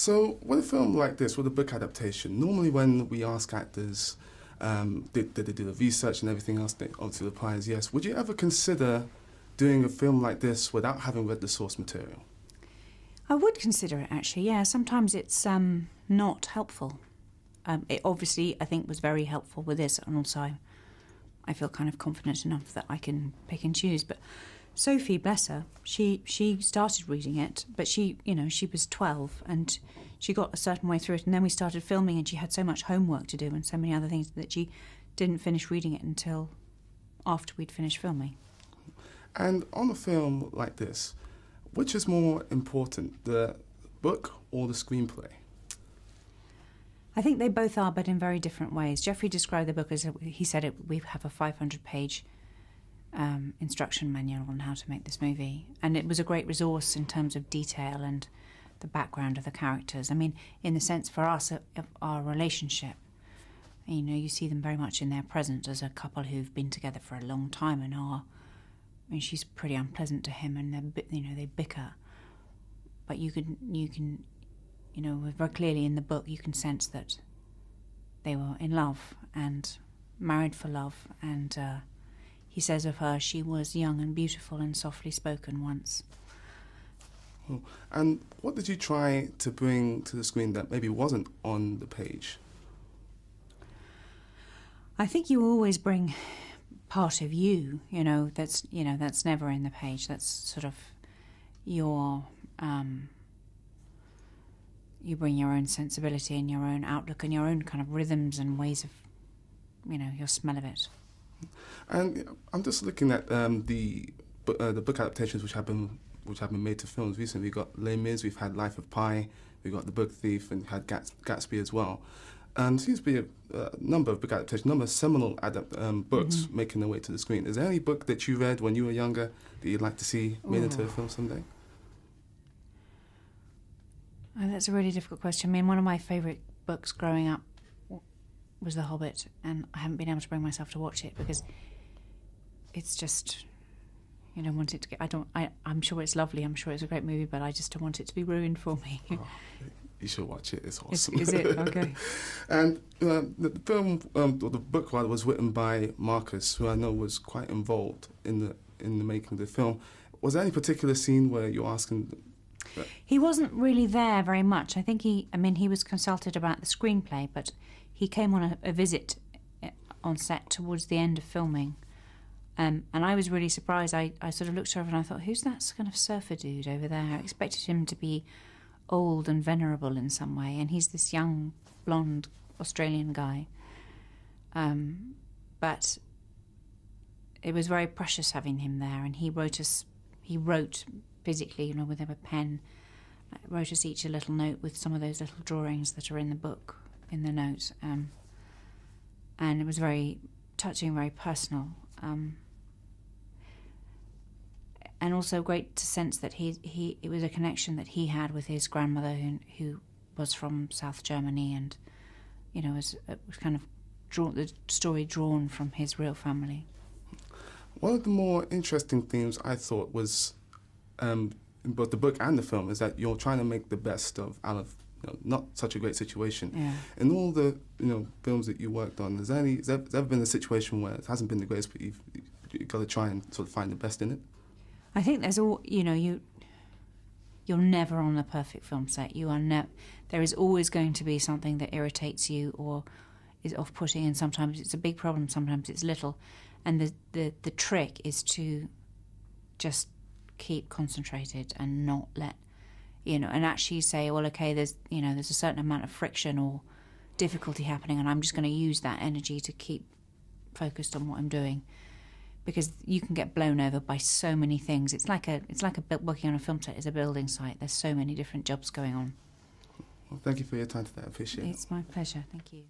So with a film like this, with a book adaptation, normally when we ask actors, did they do the research and everything else, they obviously the reply is yes. Would you ever consider doing a film like this without having read the source material? I would consider it, actually, yeah. Sometimes it's not helpful. It obviously, I think, was very helpful with this, and also I feel kind of confident enough that I can pick and choose. But Sophie, bless her, she started reading it, but she was 12 and she got a certain way through it, and then we started filming and she had so much homework to do and so many other things that she didn't finish reading it until after we'd finished filming. And on a film like this, which is more important, the book or the screenplay? I think they both are, but in very different ways. Geoffrey described the book as, he said we have a 500-page instruction manual on how to make this movie. And it was a great resource in terms of detail and the background of the characters. I mean, in the sense for us of our relationship, you know, you see them very much in their present as a couple who've been together for a long time and are, I mean, she's pretty unpleasant to him and they bicker. But you can, you know, very clearly in the book you can sense that they were in love and married for love, and he says of her, she was young and beautiful and softly spoken once. Oh. And what did you try to bring to the screen that maybe wasn't on the page? I think you always bring part of you, you know, that's never in the page. That's sort of your, you bring your own sensibility and your own outlook and your own kind of rhythms and ways of, you know, your smell of it. And I'm just looking at the book adaptations which have been made to films recently. We've got Les Mis, we've had Life of Pi, we've got The Book Thief, and had Gatsby as well. And there seems to be a number of book adaptations, a number of seminal books making their way to the screen. Is there any book that you read when you were younger that you'd like to see made into a film someday? Oh, that's a really difficult question. I mean, one of my favourite books growing up was The Hobbit, and I haven't been able to bring myself to watch it because it's just, you know, want it to get. I'm sure it's lovely. I'm sure it's a great movie, but I just don't want it to be ruined for me. Oh, you should watch it. It's awesome. Is it? Okay. And the film, or the book rather, was written by Marcus, who I know was quite involved in the making of the film. Was there any particular scene where you're asking? He wasn't really there very much. I think he was consulted about the screenplay, but he came on a visit on set towards the end of filming. And I was really surprised. I sort of looked over and I thought, who's that kind of surfer dude over there? I expected him to be old and venerable in some way, and he's this young, blonde Australian guy. But it was very precious having him there, and he wrote physically, you know, with a pen, wrote us each a little note with some of those little drawings that are in the book, in the notes. And it was very touching, very personal. And also great to sense that it was a connection that he had with his grandmother, who was from South Germany, and, you know, was kind of the story drawn from his real family. One of the more interesting themes I thought was, in both the book and the film, is that you're trying to make the best out of not such a great situation. Yeah. In all the films that you worked on, has there ever been a situation where it hasn't been the greatest, but you've got to try and sort of find the best in it? I think there's you're never on a perfect film set. There is always going to be something that irritates you or is off-putting, and sometimes it's a big problem, sometimes it's little. And the trick is to just keep concentrated and not let, and actually say, well, okay, there's a certain amount of friction or difficulty happening, and I'm just going to use that energy to keep focused on what I'm doing. Because you can get blown over by so many things. It's like working on a film set is a building site. There's so many different jobs going on. Well, thank you for your time today. I appreciate it. It's my pleasure. Thank you.